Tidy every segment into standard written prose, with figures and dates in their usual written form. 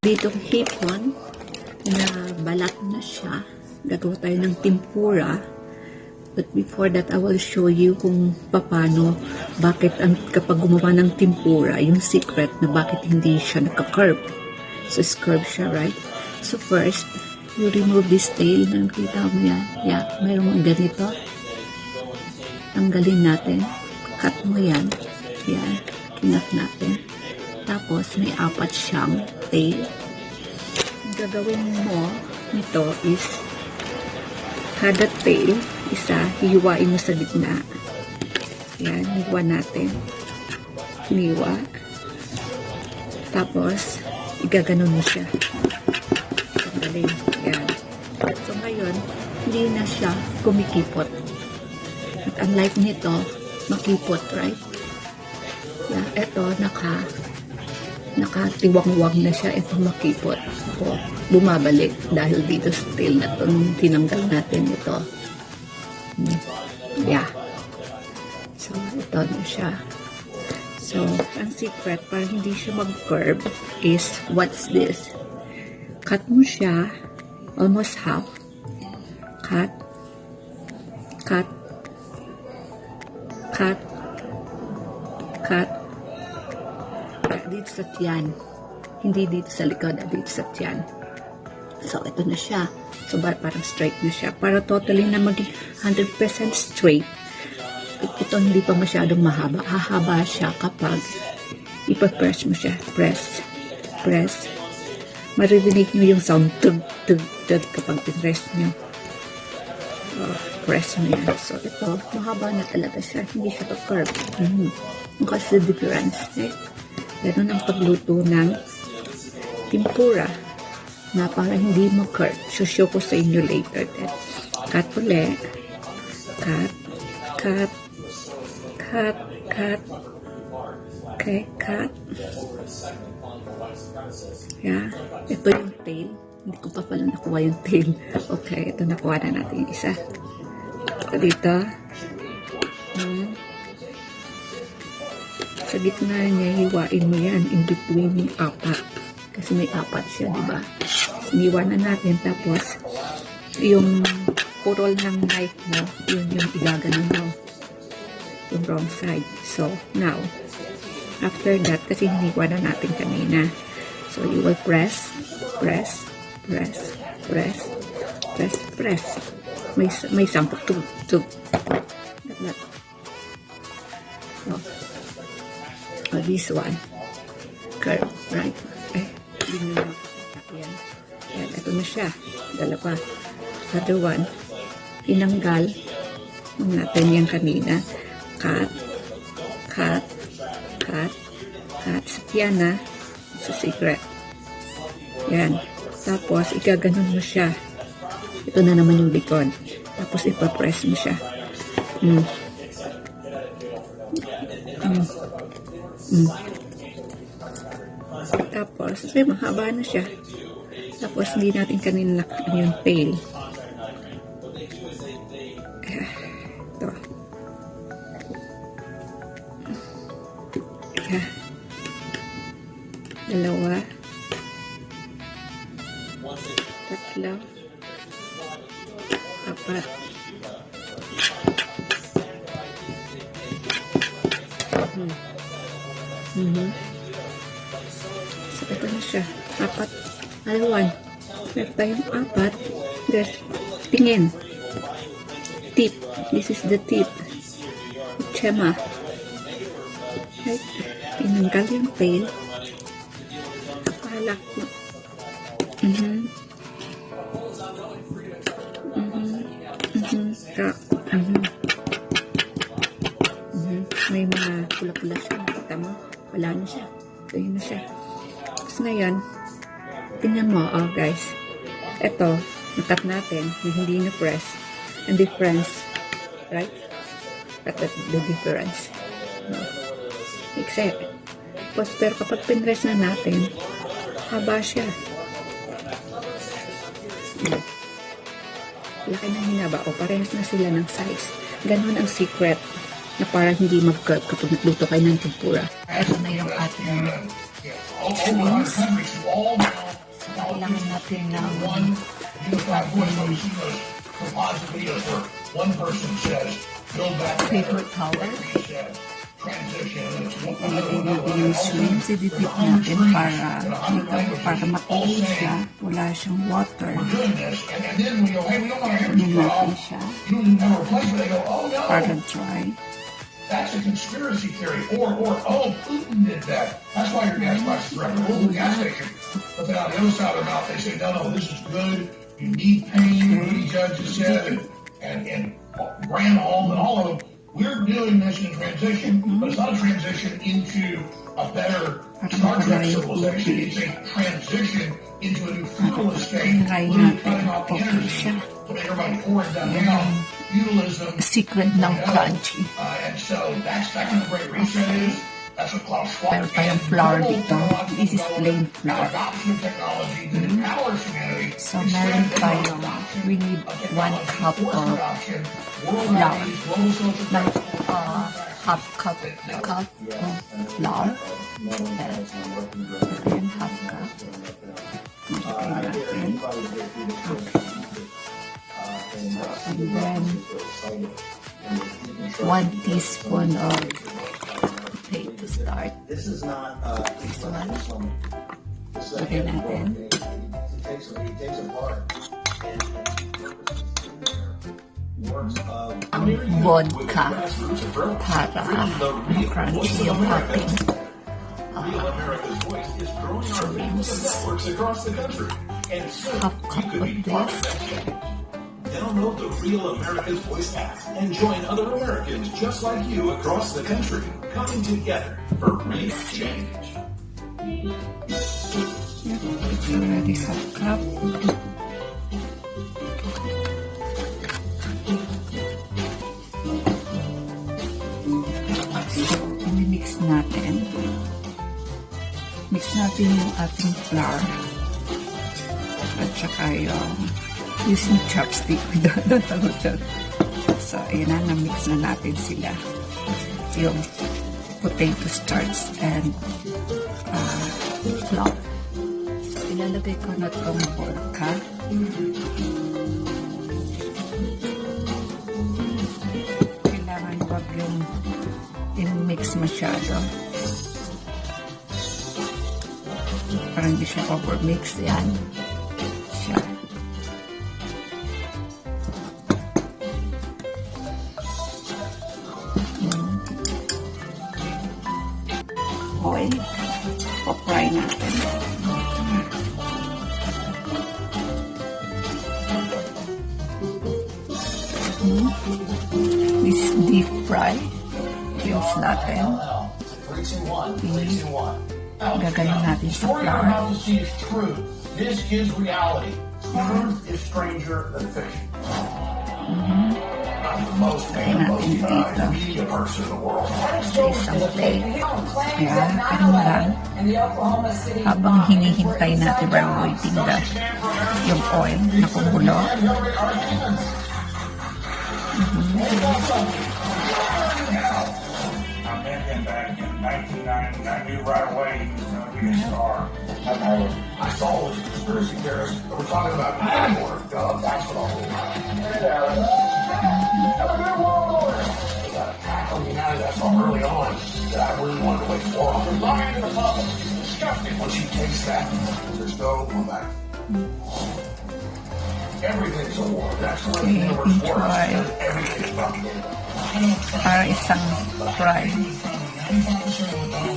Ditong hipon na balat na siya. Gagawa tayo ng tempura. But before that, I will show you kung paano, bakit kapag gumawa ng tempura, yung secret na bakit hindi siya naka-curve. So, curve siya, right? So, first, you remove this tail. Nakita mo yan? Yeah, mayroong ganito. Tanggalin natin. Cut mo yan. Yan. Kinat natin. Tapos, may apat siyang tail. Gagawin mo nito is kada tail, isa, hiwain mo sa gitna. Yan, hiwa natin. Hiwa. Tapos, igaganon mo siya. Tanggalin. Yan. So, ngayon, hindi na siya kumikipot. At unlike nito, makipot, right? Yan. Ito, nakatiwang-wang na siya. Ito makipot. So, bumabalik dahil dito sa tail na ito tinanggal natin ito. Yeah. So, ito na siya. So, ang secret para hindi siya mag-curve is what's this? Cut mo siya almost half. Cut. Cut. Cut. Cut. Dito sa tiyan. Hindi dito sa likod, dito sa tiyan. So, ito na siya. So, parang straight na siya. Para totally na maging 100% straight. Ito hindi pa masyadong mahaba. Hahaba siya kapag ipa-press mo siya. Press. Press. Maririnig nyo yung sound tug, tug, tug kapag pinress nyo. Press mo yan. So, ito, mahaba na talaga siya. Hindi siya pa-curve. Because the difference, right? Ganun ang pagluto ng tempura na para hindi mag-curve. Show ko sa inyo later. Then, cut ulit. Cut. Cut. Cut. Cut. Okay, cut. Yeah. Ito yung tail. Hindi ko pa pala nakuha yung tail. Okay, ito nakuha na natin yung isa. Ito dito. Sa gitna niya, hiwain mo yan in between yung apat. Kasi may apat siya, diba? Iniwan na natin. Tapos, yung purol ng knife mo, yun yung igaganon mo. Yung wrong side. So, now, after that, kasi hiniwan na natin kanina. So, you will press, press, press, press, press, press. May sample. Tug. That. So, this one. Curve, right? Hindi nyo yan. Yan, ito na siya. Dalawa. Other one. Tinanggal natin yan kanina. Cut. Cut. Cut. Cut. Sa tiyan na. Sa secret. Yan. Tapos, igaganon mo siya. Ito na naman yung likod. Tapos, ipapress mo siya. Tapos, kasi mahaba na siya. Tapos, hindi natin kanina nakakita yung tail. Ito. Dalawa. Tatlo. Apat. So, ito na siya. Apat. One. Meron tayong apat. There's tingin. Tip. This is the tip. Chema. Right? Tinanggal yung tail. Palak mo. bigla siya. Kita mo? Wala na siya. So, yun na siya. Tapos ngayon, tingnan mo, oh guys. Ito, nakat natin, na hindi na-press. And difference, right? At the difference. No. Except, pero kapag pinress na natin, haba siya. Laki na hinaba. O, parehas na sila ng size. Ganon ang secret na para hindi mag-cut kapag nagluto kayo ng tempura. Ito na yung ating shrimps. Kailangan natin ng paper towel. Ilagay natin yung shrimps. Idipit natin para matuloy siya. Wala siyang water. Ano natin siya para dry. That's a conspiracy theory. Or, oh, Putin did that. That's why your gas prices are up. Roll the gas station. But then on the other side of their mouth, they say, no, this is good. You need pain, the judges said, and Granholm and all of them. We're doing this in transition, but it's not a transition into a better Star Trek civilization. It's a transition into a new feudalist state. We're cutting off the energy to make everybody pour it down. Feudalism. Secret ng crunchy. And so that's what the Great Reset is. That's what Klaus Schwab Pero tayong flour dito. This is plain flour. So meron tayong, we need 1 cup of flour. Like half cup of flour. And half cup. Malagay natin. And then 1 teaspoon of potato starch. This one. Lagay natin. Ang vodka para crunchy yung ating shrimps. Half cup of this. Download the Real America's Voice app and join other Americans just like you across the country, coming together for real change. It's already half cup. So, mix natin. Mix natin yung ating flour. At saka yung using chopstick. So, ayan na, na-mix na natin sila. Yung potato starch and flour. So, ilalagay ko na itong vodka. Kailangan wag yung in-mix masyado. Parang hindi siya over-mix. Yan. Siya. Oil. O-fry natin. This is deep fry. Pills natin. Gagaling natin sa flour. This is reality. Truth is stranger than fiction. Most media person in the world. Sa isang plate. Ayan, parang lang. Habang hinihintay natin, while waiting yung oil na kumulo. I met him back in 1990. I knew right away he was going to be a star. I saw this conspiracy theorists that were talking about war. That's what all the attack on the United States early on that I really wanted to wage war on. They're lying to the public. It's disgusting. Once you taste that, there's no going back. Everything's a war. That's the way the universe works. Everything's about to go. Para isang fry.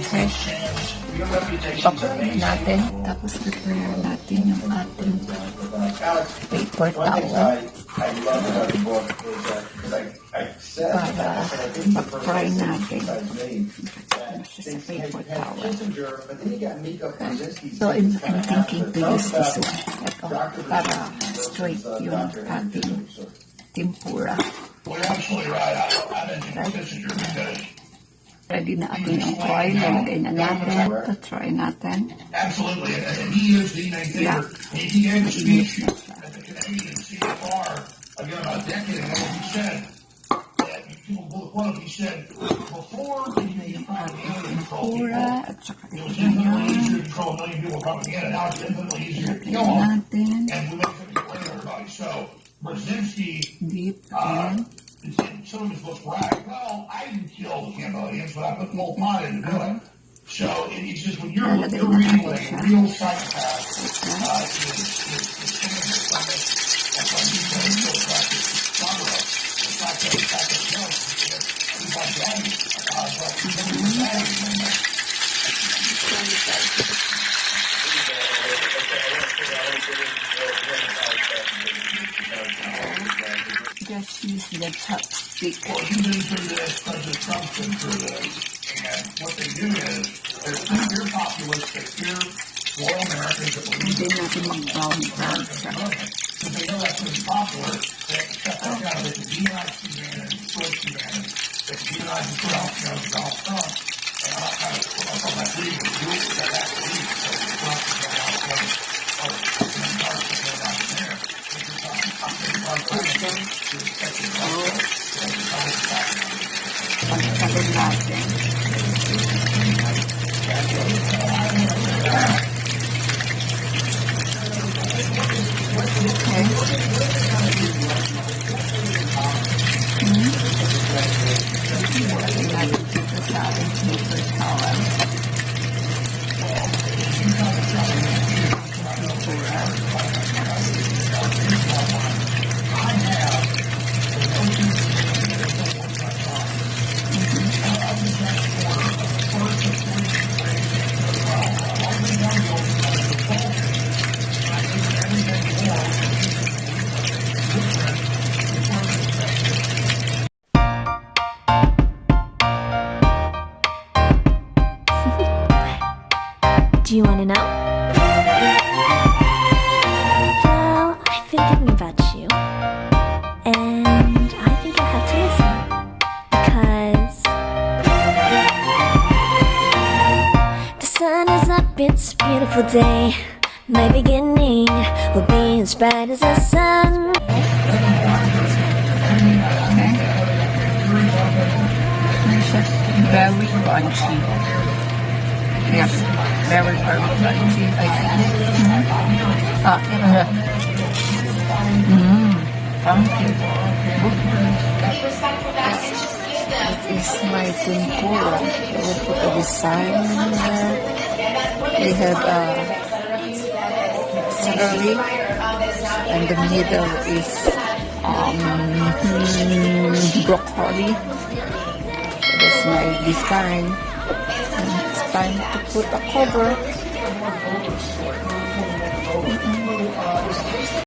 Okay. Papain natin. Tapos prepare natin yung ating paper towel. Para pa-fry natin. just a paper towel. Okay. So, So I'm thinking to use this one. Ito, para straight yung ating tempura. Well, you're absolutely right. I mentioned messenger because Ready na ating yung oil. Lalagay na natin. Ito, try natin. absolutely, and he is the main Yeah. favorite. He gave a Mainit speech na siya. at the Canadian CFR again about a decade ago. He said that people will quote. He said before Ito you yung tried to ating control tempura. people, At saka it ito was na infinitely yan. easier to control a million people propaganda. Now it's infinitely easier to Lagay kill them, natin. and we make them blame everybody. So Brzezinski. Deep. Ayan. Some of his books brag, well, I didn't kill the Cambodians, but I put Pol Pot in to do it. So it's just when you're reading what a real psychopath is some of the stuff that's why you say it's so attractive to genre. It's like a joke. It's like daddy. But it's daddy. Just use the chopstick. Well, you've been through this, President Trump's been through this, and what they do is, there's some of your populists that fear loyal Americans that believe Hindi natin mag-brown siya. because they know that's going to be popular, they expect that kind of, they can demonize Sudan and destroy Sudan, and they can demonize and put out, Donald Trump, and I'm not kind of, I'm talking about legal, rules that have to leave, so Trump is going out there, and then Trump is going out there, Pagkakalun natin. Okay. Lagay natin dito sa ating paper towel. Do you want to know? Well, I've been thinking about you, and I think you'll have to listen because the sun is up, it's a beautiful day. My beginning will be as bright as the sun. Very crunchy. Yes, very crunchy. I see. Thank you. This is my tempura. I will put a design here. We have celery, and the middle is broccoli. So that's my design. And it's time to put a cover.